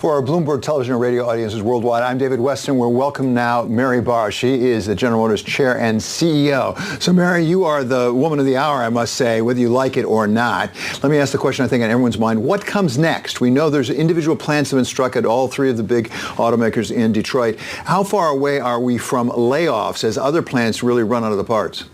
For our Bloomberg television and radio audiences worldwide, I'm David Westin. We're welcome now Mary Barra. She is the General Motors Chair and CEO. So Mary, you are the woman of the hour, I must say, whether you like it or not. Let me ask the question I think on everyone's mind. What comes next? We know there's individual plants that have been struck at all three of the big automakers in Detroit. How far away are we from layoffs as other plants really run out of the parts?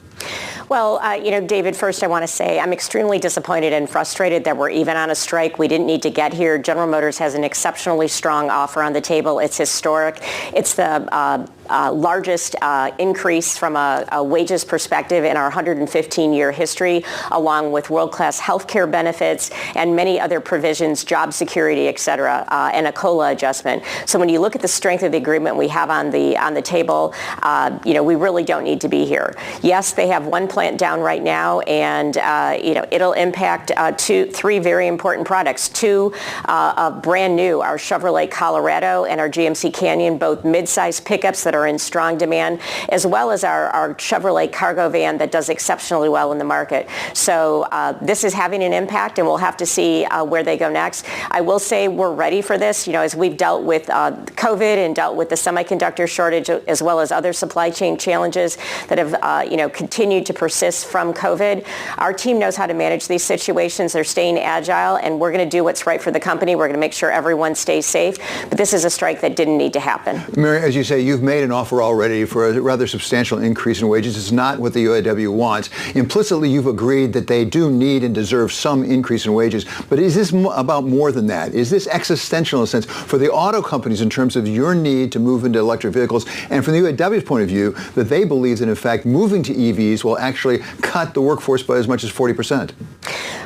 Well, David, first I want to say I'm extremely disappointed and frustrated that we're even on a strike. We didn't need to get here. General Motors has an exceptionally strong offer on the table. It's historic. It's the largest increase from a wages perspective in our 115-year history, along with world-class health care benefits and many other provisions, job security, et cetera, and a COLA adjustment. So when you look at the strength of the agreement we have on the table, we really don't need to be here. Yes, they have one plant down right now, and it'll impact three very important products. Two brand new, our Chevrolet Colorado and our GMC Canyon, both mid-size pickups that are in strong demand, as well as our Chevrolet cargo van that does exceptionally well in the market. So this is having an impact, and we'll have to see where they go next. I will say we're ready for this. As we've dealt with COVID and dealt with the semiconductor shortage, as well as other supply chain challenges that have continued to persist from COVID. Our team knows how to manage these situations. They're staying agile, and we're going to do what's right for the company. We're going to make sure everyone stays safe. But this is a strike that didn't need to happen. Mary, as you say, you've made an offer already for a rather substantial increase in wages. It's not what the UAW wants. Implicitly, you've agreed that they do need and deserve some increase in wages. But is this about more than that? Is this existential in a sense for the auto companies in terms of your need to move into electric vehicles, and from the UAW's point of view, that they believe that in fact moving to EVs will actually cut the workforce by as much as 40%?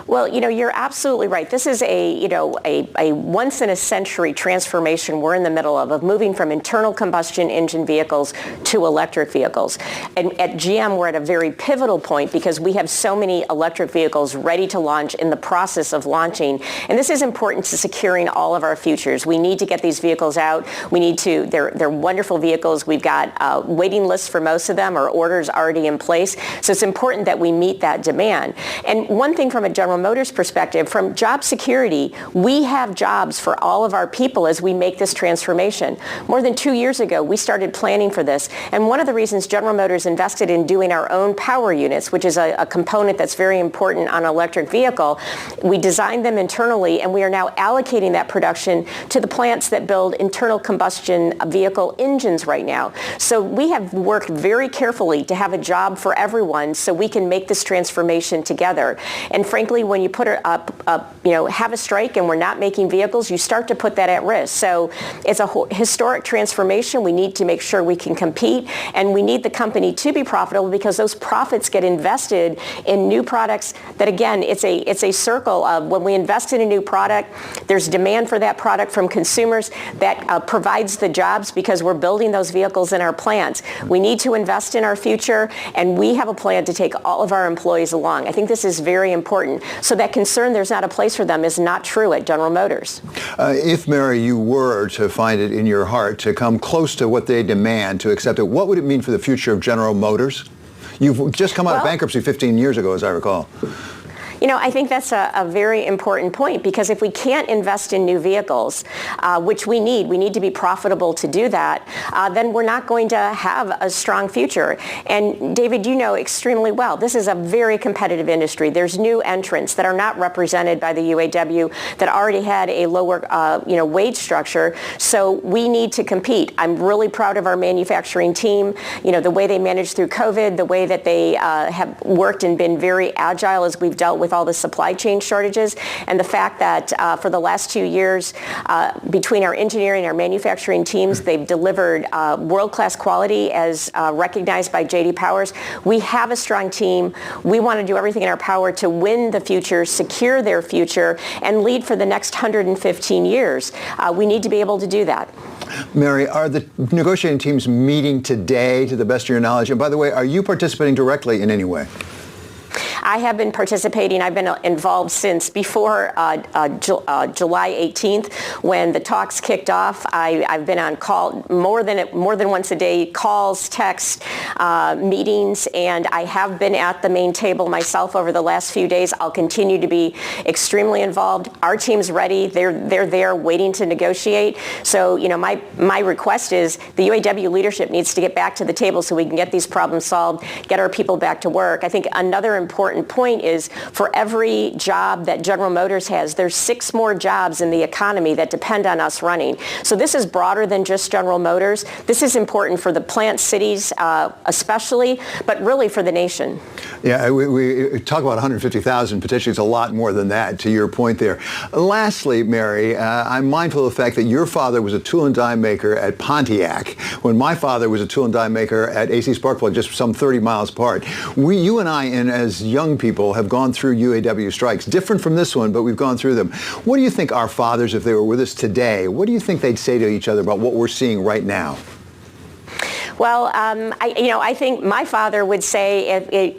Well, you're absolutely right. This is a once in a century transformation we're in the middle of moving from internal combustion engine vehicles to electric vehicles. And at GM, we're at a very pivotal point because we have so many electric vehicles ready to launch, in the process of launching. And this is important to securing all of our futures. We need to get these vehicles out. They're wonderful vehicles. We've got waiting lists for most of them, or orders already in place. So it's important that we meet that demand. And one thing from a General Motors perspective, from job security, we have jobs for all of our people as we make this transformation. More than 2 years ago, we started planning for this. And one of the reasons General Motors invested in doing our own power units, which is a component that's very important on an electric vehicle, we designed them internally, and we are now allocating that production to the plants that build internal combustion vehicle engines right now. So we have worked very carefully to have a job for everyone so we can make this transformation together. And frankly, when you have a strike and we're not making vehicles, you start to put that at risk. So it's a historic transformation. We need to make sure we can compete, and we need the company to be profitable because those profits get invested in new products that, again, it's a circle of when we invest in a new product, there's demand for that product from consumers that provides the jobs because we're building those vehicles in our plants. We need to invest in our future, and we have a plan to take all of our employees along. I think this is very important. So that concern there's not a place for them is not true at General Motors. If, Mary, you were to find it in your heart to come close to what they demand, to accept it, what would it mean for the future of General Motors? You've just come out of bankruptcy 15 years ago, as I recall. I think that's a very important point, because if we can't invest in new vehicles, which we need to be profitable to do that, then we're not going to have a strong future. And David, you know extremely well, this is a very competitive industry. There's new entrants that are not represented by the UAW that already had a lower, wage structure. So we need to compete. I'm really proud of our manufacturing team. The way they managed through COVID, the way that they have worked and been very agile as we've dealt with all the supply chain shortages, and the fact that for the last 2 years, between our engineering and our manufacturing teams, they've delivered world-class quality as recognized by J.D. Powers. We have a strong team. We want to do everything in our power to win the future, secure their future, and lead for the next 115 years. We need to be able to do that. Mary, are the negotiating teams meeting today, to the best of your knowledge? And by the way, are you participating directly in any way? I have been participating. I've been involved since before July 18th when the talks kicked off. I've been on call more than once a day, calls, texts, meetings, and I have been at the main table myself over the last few days. I'll continue to be extremely involved. Our team's ready. They're there waiting to negotiate. So, my request is the UAW leadership needs to get back to the table so we can get these problems solved, get our people back to work. I think another important point is for every job that General Motors has, there's 6 more jobs in the economy that depend on us running. So this is broader than just General Motors. This is important for the plant cities especially, but really for the nation. Yeah, we talk about 150,000, potentially it's a lot more than that, to your point there. Lastly, Mary, I'm mindful of the fact that your father was a tool and die maker at Pontiac, when my father was a tool and die maker at AC Sparkplug, just some 30 miles apart. You and I, and as young people, have gone through UAW strikes, different from this one, but we've gone through them. What do you think our fathers, if they were with us today, what do you think they'd say to each other about what we're seeing right now? Well, I think my father would say,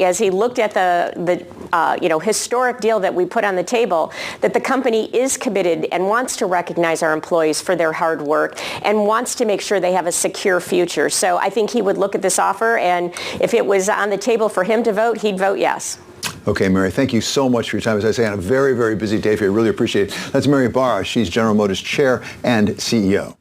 as he looked at the historic deal that we put on the table, that the company is committed and wants to recognize our employees for their hard work and wants to make sure they have a secure future. So I think he would look at this offer, and if it was on the table for him to vote, he'd vote yes. Okay, Mary, thank you so much for your time. As I say, on a very, very busy day for you. I really appreciate it. That's Mary Barra. She's General Motors Chair and CEO.